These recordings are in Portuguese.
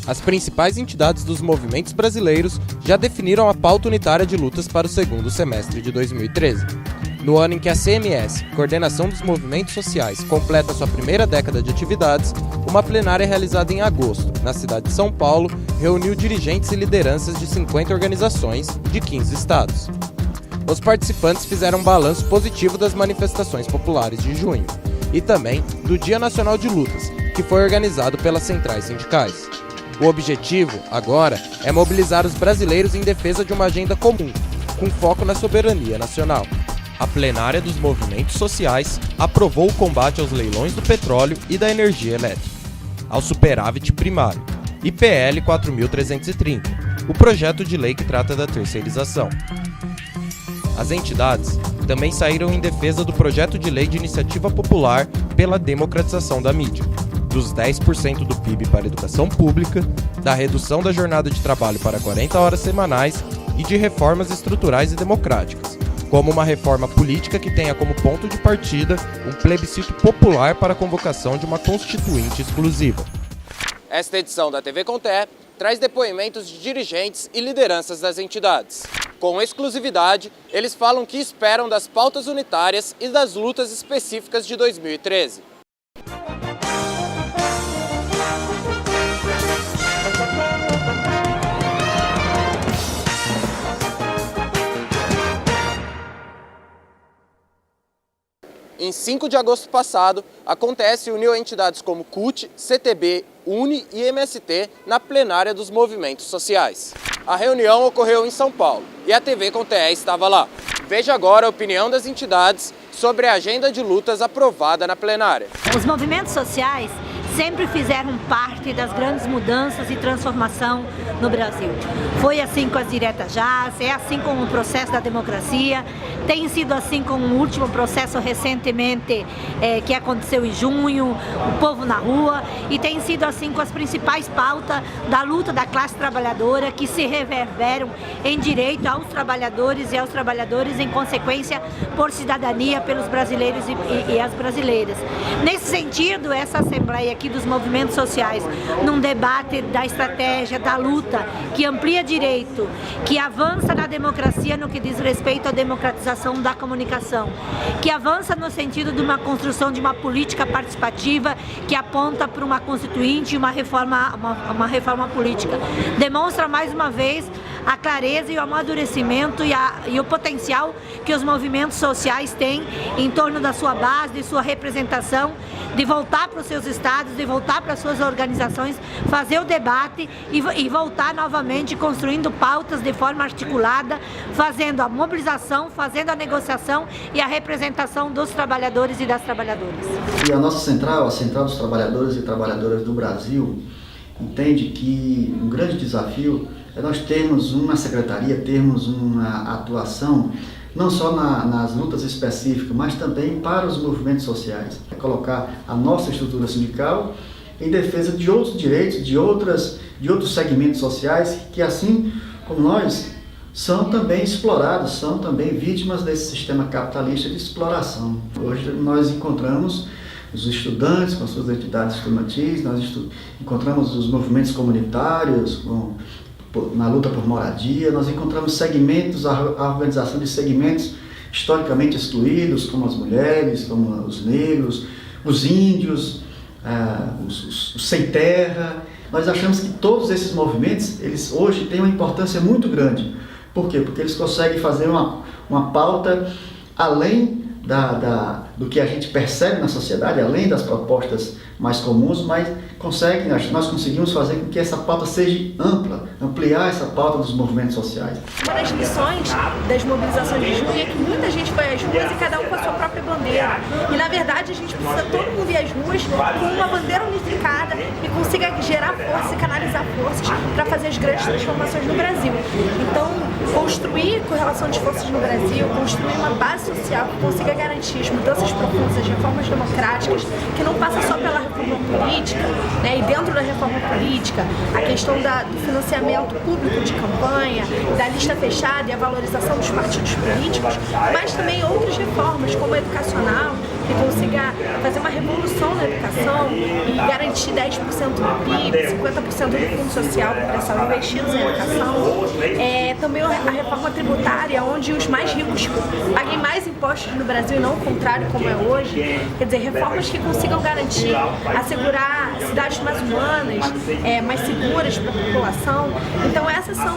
As principais entidades dos movimentos brasileiros já definiram a pauta unitária de lutas para o segundo semestre de 2013. No ano em que a CMS, Coordenação dos Movimentos Sociais, completa sua primeira década de atividades, uma plenária realizada em agosto, na cidade de São Paulo, reuniu dirigentes e lideranças de 50 organizações de 15 estados. Os participantes fizeram um balanço positivo das manifestações populares de junho e também do Dia Nacional de Lutas, que foi organizado pelas centrais sindicais. O objetivo, agora, é mobilizar os brasileiros em defesa de uma agenda comum, com foco na soberania nacional. A plenária dos movimentos sociais aprovou o combate aos leilões do petróleo e da energia elétrica, ao superávit primário, e PL 4.330, o projeto de lei que trata da terceirização. As entidades também saíram em defesa do projeto de lei de iniciativa popular pela democratização da mídia, dos 10% do PIB para a educação pública, da redução da jornada de trabalho para 40 horas semanais e de reformas estruturais e democráticas, como uma reforma política que tenha como ponto de partida um plebiscito popular para a convocação de uma constituinte exclusiva. Esta edição da TV Conté traz depoimentos de dirigentes e lideranças das entidades. Com exclusividade, eles falam o que esperam das pautas unitárias e das lutas específicas de 2013. Em 5 de agosto passado, a Acontece uniu entidades como CUT, CTB, UNE e MST na plenária dos movimentos sociais. A reunião ocorreu em São Paulo e a TV Conté estava lá. Veja agora a opinião das entidades sobre a agenda de lutas aprovada na plenária. Os movimentos sociais sempre fizeram parte das grandes mudanças e transformação no Brasil. Foi assim com as diretas já, é assim com o processo da democracia, tem sido assim com o último processo recentemente que aconteceu em junho, o povo na rua, e tem sido assim com as principais pautas da luta da classe trabalhadora que se reverberam em direito aos trabalhadores e aos trabalhadores, em consequência por cidadania pelos brasileiros e as brasileiras. Nesse sentido, essa Assembleia aqui dos movimentos sociais, num debate da estratégia, da luta, que amplia direito, que avança na democracia no que diz respeito à democratização da comunicação, que avança no sentido de uma construção de uma política participativa que aponta para uma constituinte e uma reforma política. Demonstra mais uma vez a clareza e o amadurecimento e o potencial que os movimentos sociais têm em torno da sua base, de sua representação, de voltar para os seus estados, de voltar para as suas organizações, fazer o debate e voltar novamente construindo pautas de forma articulada, fazendo a mobilização, fazendo a negociação e a representação dos trabalhadores e das trabalhadoras. E a nossa central, a Central dos Trabalhadores e Trabalhadoras do Brasil, entende que um grande desafio é nós termos uma secretaria, termos uma atuação não só nas lutas específicas, mas também para os movimentos sociais. É colocar a nossa estrutura sindical em defesa de outros direitos, de outros segmentos sociais que, assim como nós, são também explorados, são também vítimas desse sistema capitalista de exploração. Hoje nós encontramos os estudantes com suas entidades estudantis, nós encontramos os movimentos comunitários na luta por moradia, nós encontramos segmentos, a organização de segmentos historicamente excluídos, como as mulheres, como os negros, os índios, os sem terra. Nós achamos que todos esses movimentos, eles hoje têm uma importância muito grande. Por quê? Porque eles conseguem fazer uma pauta além do que a gente percebe na sociedade, além das propostas mais comuns, mas nós conseguimos fazer com que essa pauta seja ampla, ampliar essa pauta dos movimentos sociais. Uma das lições das mobilizações de junho é que muita gente foi às ruas e cada um com a sua própria bandeira. E na verdade a gente precisa todo mundo ir às ruas com uma bandeira unificada e consiga gerar força e canalizar forças para fazer as grandes transformações no Brasil. Então, construir correlação de forças no Brasil, construir uma base social que consiga garantir as mudanças profundas, as reformas democráticas, que não passa só pela reforma política, né, e dentro da reforma política, a questão do financiamento público de campanha, da lista fechada e a valorização dos partidos políticos, mas também outras reformas, como a educacional, que consiga fazer uma revolução na educação e garantir 10% do PIB, 50% do fundo social para são investidos em educação. Também a reforma tributária, onde os mais ricos paguem mais impostos no Brasil e não o contrário, como é hoje. Quer dizer, reformas que consigam garantir, assegurar cidades mais humanas, mais seguras para a população. Então essas são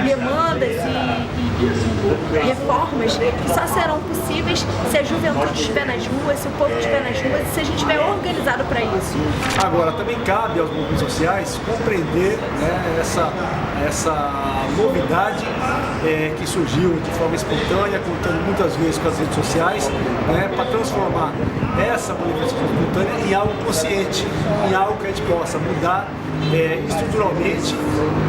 demandas e reformas que só serão possíveis se a juventude estiver nas ruas, se o povo estiver nas ruas e se a gente estiver organizado para isso. Agora, também cabe aos movimentos sociais compreender, né, essa novidade que surgiu de forma espontânea, contando muitas vezes com as redes sociais, né, para transformar essa manifestação espontânea em algo consciente, em algo que a gente possa mudar estruturalmente,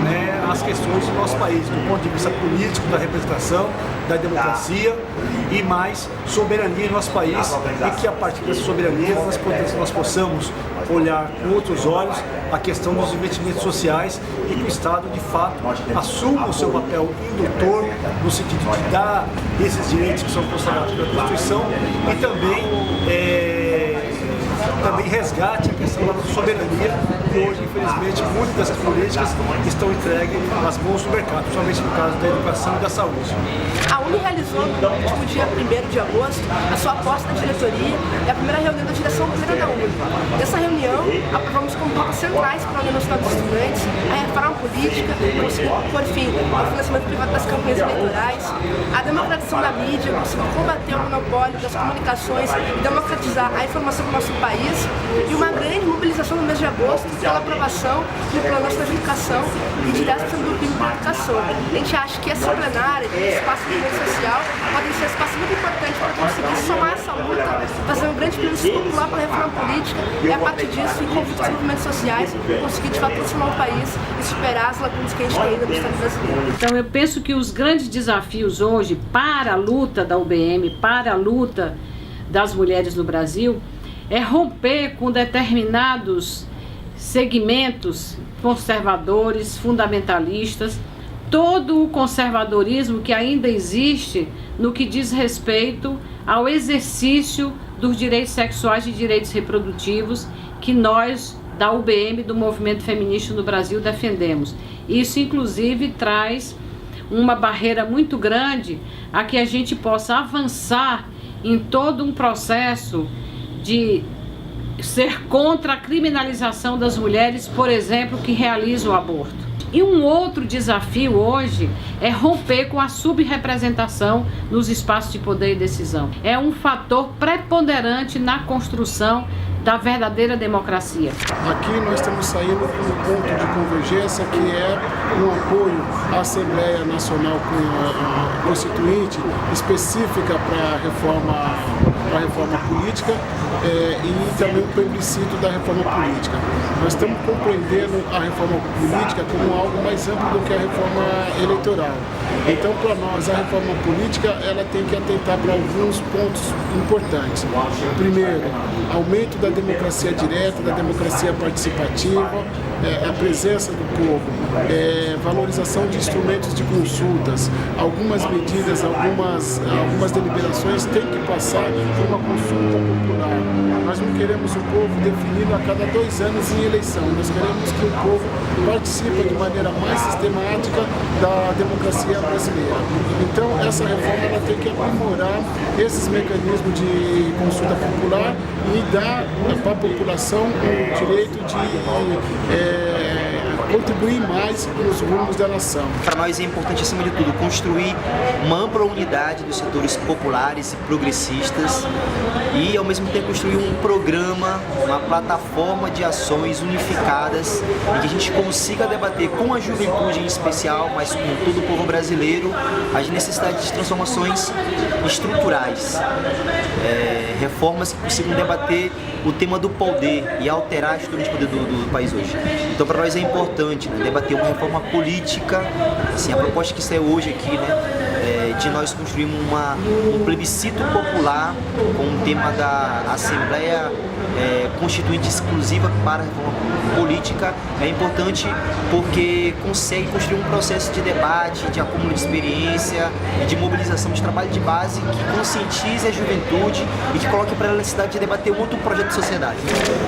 né, as questões do nosso país, do ponto de vista político, da representação, da democracia e mais soberania em nosso país, e que a partir dessa soberania nós possamos olhar com outros olhos a questão dos investimentos sociais e que o Estado, de fato, assuma o seu papel indutor no sentido de dar esses direitos que são consagrados pela Constituição e também resgate a questão da soberania, que hoje, infelizmente, muitas dessas políticas estão entregues nas mãos do mercado, principalmente no caso da educação e da saúde. A UNE realizou no último dia 1º de agosto a sua aposta na diretoria e a primeira reunião da direção plena da UNE. Nessa reunião, aprovamos como pontos centrais para a União Nacional dos Estudantes a reforma política, conseguir por fim o financiamento privado das campanhas eleitorais, a democratização da mídia, conseguir combater o monopólio das comunicações e democratizar a informação do nosso país, e uma grande mobilização no mês de agosto pela aprovação do Plano Nacional de Educação e de 10% do PIB para a educação. A gente acha que essa plenária, esse espaço de rede social, pode ser um espaço muito importante para conseguir somar essa luta, fazer um grande plebiscito popular para a reforma política e, a partir disso, em conjunto com os movimentos sociais, conseguir de fato transformar o país e superar as lacunas que a gente tem ainda no Estado brasileiro. Então eu penso que os grandes desafios hoje para a luta da UBM, para a luta das mulheres no Brasil, é romper com determinados segmentos conservadores, fundamentalistas, todo o conservadorismo que ainda existe no que diz respeito ao exercício dos direitos sexuais e direitos reprodutivos que nós, da UBM, do Movimento Feminista no Brasil, defendemos. Isso, inclusive, traz uma barreira muito grande a que a gente possa avançar em todo um processo de ser contra a criminalização das mulheres, por exemplo, que realizam o aborto. E um outro desafio hoje é romper com a subrepresentação nos espaços de poder e decisão. É um fator preponderante na construção da verdadeira democracia. Aqui nós estamos saindo para um ponto de convergência que é um apoio à Assembleia Nacional Constituinte específica para a reforma política e também o plebiscito da reforma política. Nós estamos compreendendo a reforma política como algo mais amplo do que a reforma eleitoral. Então, para nós, a reforma política ela tem que atentar para alguns pontos importantes. Primeiro, aumento da democracia direta, da democracia participativa, a presença do povo, valorização de instrumentos de consultas, algumas medidas, algumas deliberações têm que passar por uma consulta popular. Nós não queremos o povo definido a cada 2 anos em eleição, nós queremos que o povo participe de maneira mais sistemática da democracia brasileira. Então, essa reforma ela tem que aprimorar esses mecanismos de consulta popular e dar para a população o direito de contribuir mais nos rumos da nação. Para nós é importante, acima de tudo, construir uma ampla unidade dos setores populares e progressistas e, ao mesmo tempo, construir um programa, uma plataforma de ações unificadas em que a gente consiga debater com a juventude em especial, mas com todo o povo brasileiro, as necessidades de transformações estruturais, reformas que consigam debater o tema do poder e alterar a estrutura de poder do país hoje. Então, para nós é importante, né, debater uma reforma política, assim, a proposta que saiu hoje aqui, né, de nós construirmos um plebiscito popular com o tema da Assembleia Constituinte Exclusiva para a Reforma Política é importante porque consegue construir um processo de debate, de acúmulo de experiência e de mobilização de trabalho de base que conscientize a juventude e que coloque para ela a necessidade de debater um outro projeto de sociedade.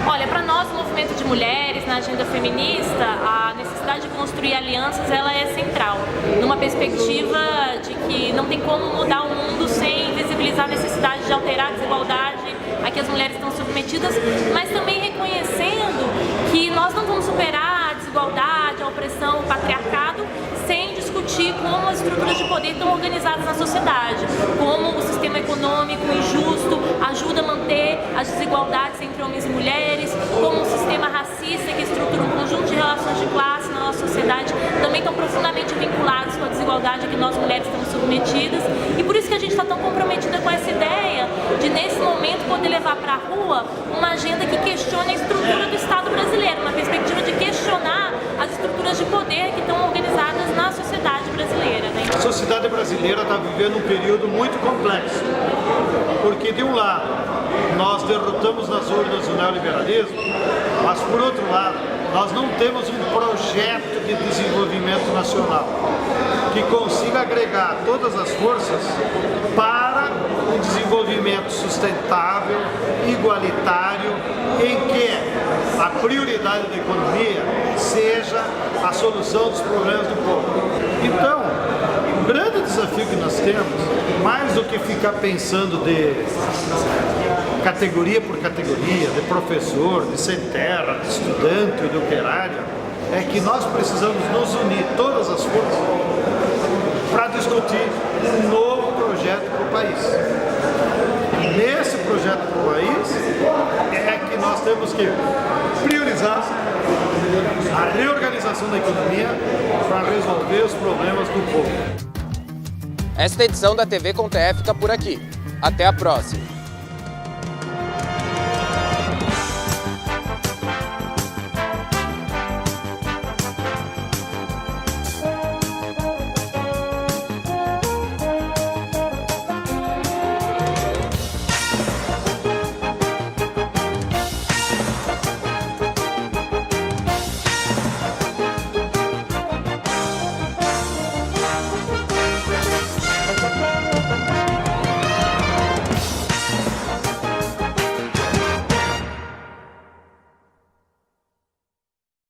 Olha, para nós, o movimento de mulheres na agenda feminista, a necessidade de construir alianças ela é central, numa perspectiva de que não tem como mudar o mundo sem visibilizar a necessidade de alterar a desigualdade a que as mulheres estão submetidas, mas também reconhecendo que nós não vamos superar a desigualdade, a opressão, o patriarcado sem discutir como as estruturas de poder estão organizadas na sociedade, como o sistema econômico injusto ajuda a manter as desigualdades entre homens e mulheres, como o sistema racista que estrutura um conjunto de relações de classe na nossa sociedade também estão profundamente vinculados com a desigualdade a que nós mulheres estamos submetidas, e por isso que a gente está tão comprometida com essa ideia de, nesse momento, poder levar para a rua uma agenda que questione a estrutura do Estado brasileiro, uma perspectiva de questionar as estruturas de poder que estão organizadas na sociedade brasileira. Né? A sociedade brasileira está vivendo um período muito complexo, porque de um lado nós derrotamos nas urnas o neoliberalismo, mas por outro lado nós não temos um projeto de desenvolvimento nacional que consiga agregar todas as forças para um desenvolvimento sustentável, igualitário, em que a prioridade da economia seja a solução dos problemas do povo. Então, o grande desafio que nós temos, mais do que ficar pensando de categoria por categoria, de professor, de sem terra, de estudante ou de operário, é que nós precisamos nos unir, todas as forças, para discutir um novo projeto para o país. Nesse projeto para o país é que nós temos que priorizar a reorganização da economia para resolver os problemas do povo. Esta edição da TV com TE fica por aqui. Até a próxima!